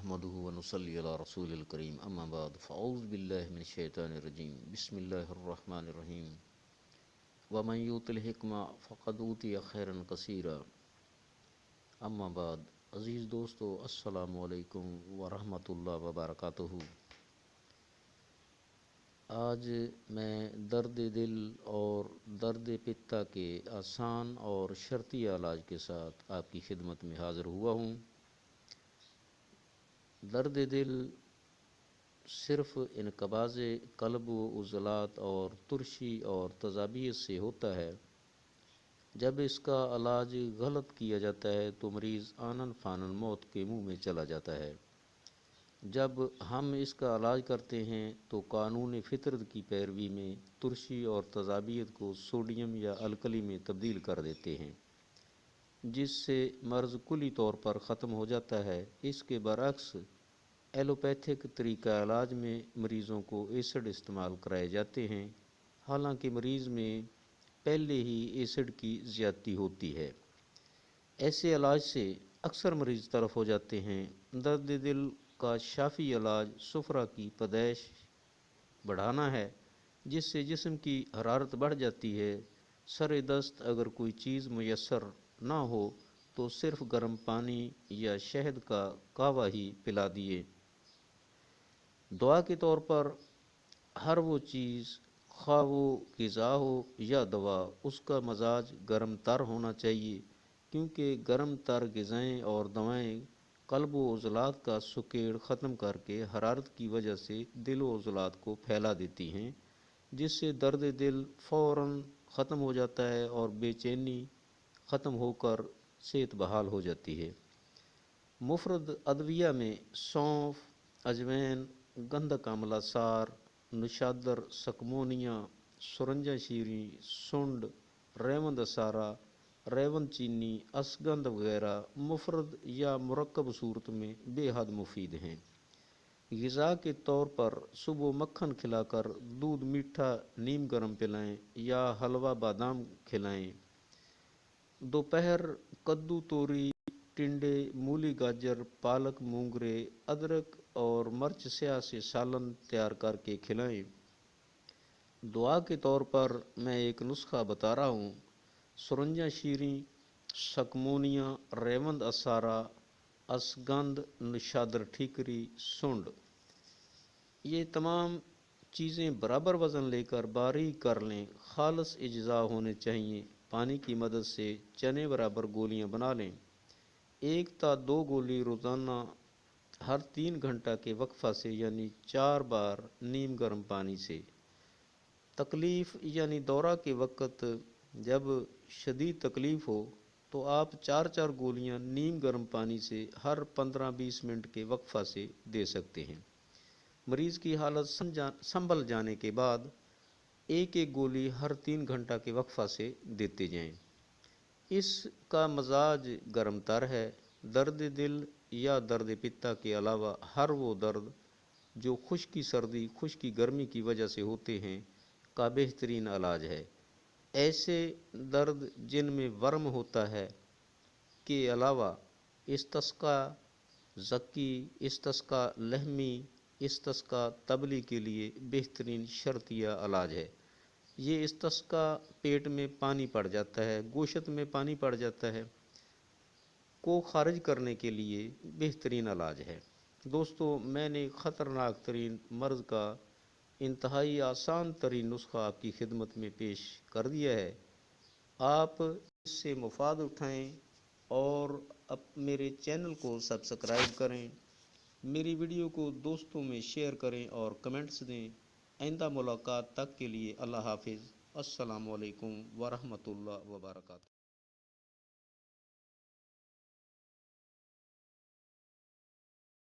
نحمده ونصلي على رسول الكريم اما بعد فاعوذ بالله من الشیطان الرجیم بسم اللہ الرحمن الرحیم ومن یؤت الحکمہ فقد اوتی خیرا کثیرا اما بعد عزیز دوستو السلام علیکم ورحمۃ اللہ وبرکاتہ۔ آج میں درد دل اور درد پتہ کے آسان اور شرطی علاج کے ساتھ آپ کی خدمت میں حاضر ہوا ہوں۔ درد دل صرف انقباض قلب و عضلات اور ترشی اور تذابیت سے ہوتا ہے۔ جب اس کا علاج غلط کیا جاتا ہے تو مریض آنن فانن موت کے منہ میں چلا جاتا ہے۔ جب ہم اس کا علاج کرتے ہیں تو قانون فطرت کی پیروی میں ترشی اور تذابیت کو سوڈیم یا الکلی میں تبدیل کر دیتے ہیں، جس سے مرض کلی طور پر ختم ہو جاتا ہے۔ اس کے برعکس ایلوپیتھک طریقہ علاج میں مریضوں کو ایسڈ استعمال کرائے جاتے ہیں، حالانکہ مریض میں پہلے ہی ایسڈ کی زیادتی ہوتی ہے۔ ایسے علاج سے اکثر مریض تلف ہو جاتے ہیں۔ درد دل کا شافی علاج صفرا کی پیدائش بڑھانا ہے، جس سے جسم کی حرارت بڑھ جاتی ہے۔ سر دست اگر کوئی چیز میسر نہ ہو تو صرف گرم پانی یا شہد کا کہوہ ہی پلا دیے۔ دعا کے طور پر ہر وہ چیز، خواہ وہ غذا ہو یا دوا، اس کا مزاج گرم تر ہونا چاہیے، کیونکہ گرم تر غذائیں اور دوائیں قلب و عضلات کا سکیڑ ختم کر کے حرارت کی وجہ سے دل و عضلات کو پھیلا دیتی ہیں، جس سے درد دل فوراً ختم ہو جاتا ہے اور بے چینی ختم ہو کر صحت بحال ہو جاتی ہے۔ مفرد ادویہ میں سونف، اجوین، گندھک آملہ سار، نشادر، سکمونیا، سرنجہ شیریں، سنڈ، ریوند اسارہ، ریون چینی، اسگندھ وغیرہ مفرد یا مرکب صورت میں بے حد مفید ہیں۔ غذا کے طور پر صبح مکھن کھلا کر دودھ میٹھا نیم گرم پلائیں یا حلوہ بادام کھلائیں۔ دوپہر کدو، توری، ٹنڈے، مولی، گاجر، پالک، مونگرے، ادرک اور مرچ سیاہ سے سالن تیار کر کے کھلائیں۔ دعا کے طور پر میں ایک نسخہ بتا رہا ہوں۔ سرنجہ شیریں، سکمونیا، ریوند اسارہ، اسگندھ، نشادر ٹھیکری، سنڈ، یہ تمام چیزیں برابر وزن لے کر باریک کر لیں۔ خالص اجزاء ہونے چاہیے۔ پانی کی مدد سے چنے برابر گولیاں بنا لیں۔ 1 تا 2 گولی روزانہ ہر 3 گھنٹہ کے وقفہ سے، یعنی 4 بار نیم گرم پانی سے۔ تکلیف یعنی دورہ کے وقت جب شدید تکلیف ہو تو آپ 4 گولیاں نیم گرم پانی سے ہر 15-20 منٹ کے وقفہ سے دے سکتے ہیں۔ مریض کی حالت سنبھل جانے کے بعد 1 گولی ہر 3 گھنٹہ کے وقفہ سے دیتے جائیں۔ اس کا مزاج گرم تر ہے۔ درد دل یا درد پتہ کے علاوہ ہر وہ درد جو خشکی سردی، خشکی گرمی کی وجہ سے ہوتے ہیں کا بہترین علاج ہے۔ ایسے درد جن میں ورم ہوتا ہے کے علاوہ استسقاء زکی، استسقاء لحمی، استسقاء تبلی کے لیے بہترین شرطیہ علاج ہے۔ یہ استسقاء پیٹ میں پانی پڑ جاتا ہے، گوشت میں پانی پڑ جاتا ہے کو خارج کرنے کے لیے بہترین علاج ہے۔ دوستو، میں نے خطرناک ترین مرض کا انتہائی آسان ترین نسخہ آپ کی خدمت میں پیش کر دیا ہے۔ آپ اس سے مفاد اٹھائیں اور میرے چینل کو سبسکرائب کریں، میری ویڈیو کو دوستوں میں شیئر کریں اور کمنٹس دیں۔ آئندہ ملاقات تک کے لیے اللہ حافظ۔ السلام علیکم ورحمۃ اللہ وبرکاتہ۔